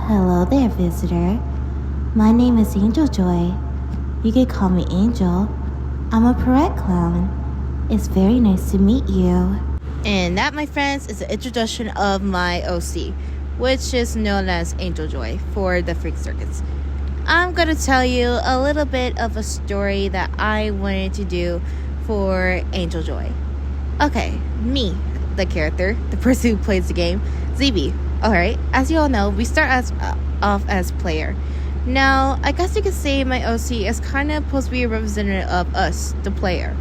Hello there, visitor. My name is Angel Joy. You can call me Angel. I'm a Pierrot clown. It's very nice to meet you. And that, my friends, is the introduction of my OC, which is known as Angel Joy for the Freak Circus. I'm going to tell you a little bit of a story that I wanted to do for Angel Joy. Okay, me, the character, the person who plays the game, ZB. Alright, as you all know, we start off as player. Now, I guess you could say my OC is kind of supposed to be a representative of us, the player.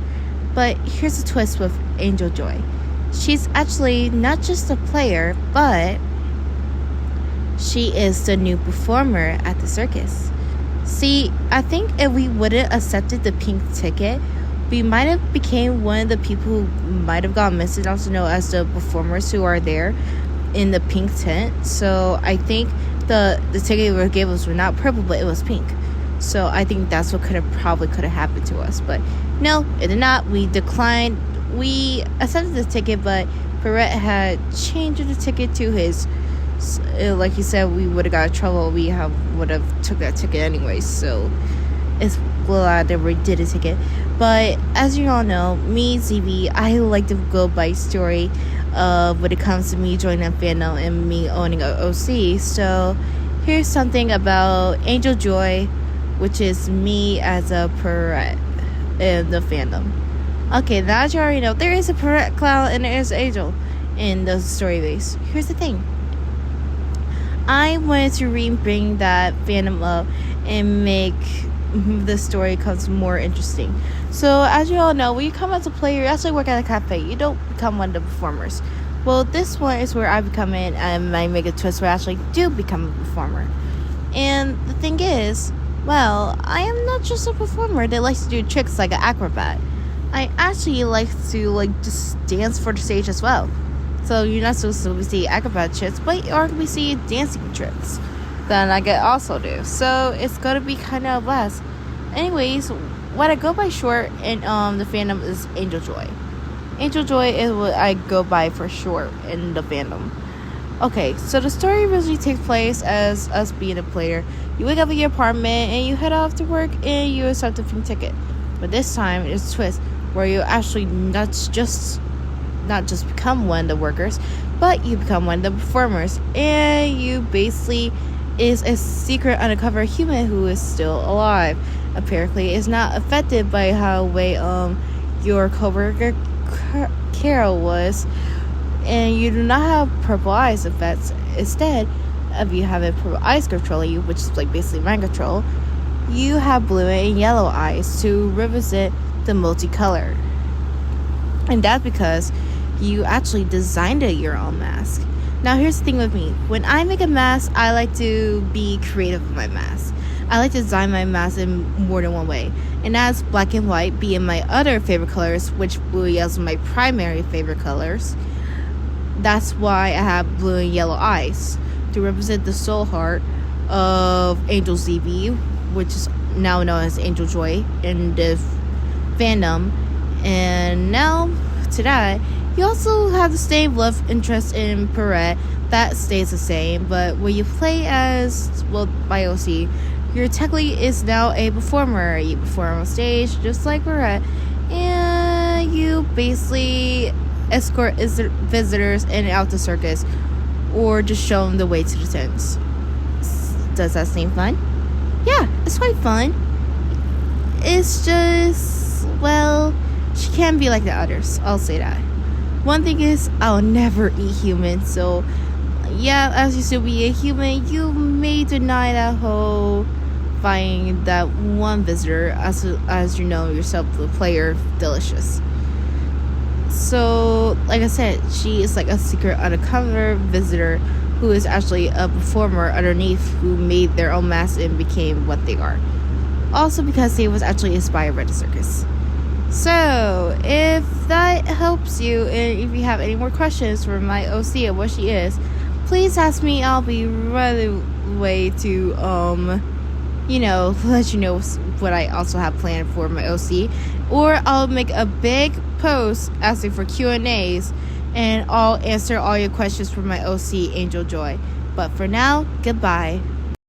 But here's the twist with Angel Joy. She's actually not just a player, but she is the new performer at the circus. See, I think if we wouldn't accepted the pink ticket, we might have became one of the people who might have gone missing, also known as the performers who are there in the pink tent. So I think the ticket they gave us were not purple, but it was pink. So I think that's what could have happened to us. But no, it did not. We declined. We accepted the ticket, but Pierrot had changed the ticket to his. Like he said, we would have got in trouble. We would have took that ticket anyways. So it's glad that we did a ticket. But as you all know, me, ZB, I like to go by story when it comes to me joining a fandom and me owning an OC. So here's something about Angel Joy, which is me as a Pierrot in the fandom. Okay, now as you already know, there is a Pierrot clown and there is an Angel in the story base. Here's the thing. I wanted to bring that fandom up and make the story comes more interesting. So as you all know, when you come as a player, you actually work at a cafe. You don't become one of the performers. Well, this one is where I become in and I make a twist where I actually do become a performer. And the thing is, well, I am not just a performer that likes to do tricks like an acrobat. I actually like to just dance for the stage as well. So you're not supposed to see acrobat tricks, but or we see dancing tricks that I can also do. So it's gonna be kind of a blast. Anyways, what I go by short in the fandom is Angel Joy. Angel Joy is what I go by for short in the fandom. Okay, so the story usually takes place as us being a player. You wake up in your apartment and you head off to work and you accept a pink ticket. But this time it's a twist where you actually not just become one of the workers, but you become one of the performers, and you basically is a secret undercover human who is still alive. Apparently is not affected by how your coworker Carol was, and you do not have purple eyes effects. Instead of you having purple eyes controlling you, which is like basically mind control, you have blue and yellow eyes to represent the multicolored. And that's because you actually designed your own mask. Now here's the thing with me. When I make a mask, I like to be creative with my mask. I like to design my mask in more than one way. And that's black and white being my other favorite colors, which blue and yellow is my primary favorite colors. That's why I have blue and yellow eyes to represent the soul heart of Angel ZB, which is now known as Angel Joy in the fandom. And now to that, you also have the same love interest in Pierrot. That stays the same, but when you play as, well, by OC, you're technically is now a performer. You perform on stage just like Pierrot, and you basically escort visitors in and out the circus, or just show them the way to the tents. Does that seem fun? Yeah, it's quite fun. It's just, well, she can't be like the others, I'll say that. One thing is, I'll never eat humans, so yeah, as you still be a human, you may deny that whole finding that one visitor, as you know yourself, the player, delicious. So, like I said, she is like a secret undercover visitor who is actually a performer underneath who made their own mask and became what they are. Also because they was actually inspired by the circus. So, if that helps you, and if you have any more questions for my OC and what she is, please ask me. I'll be right away to, let you know what I also have planned for my OC. Or I'll make a big post asking for Q&As and I'll answer all your questions for my OC, Angel Joy. But for now, goodbye.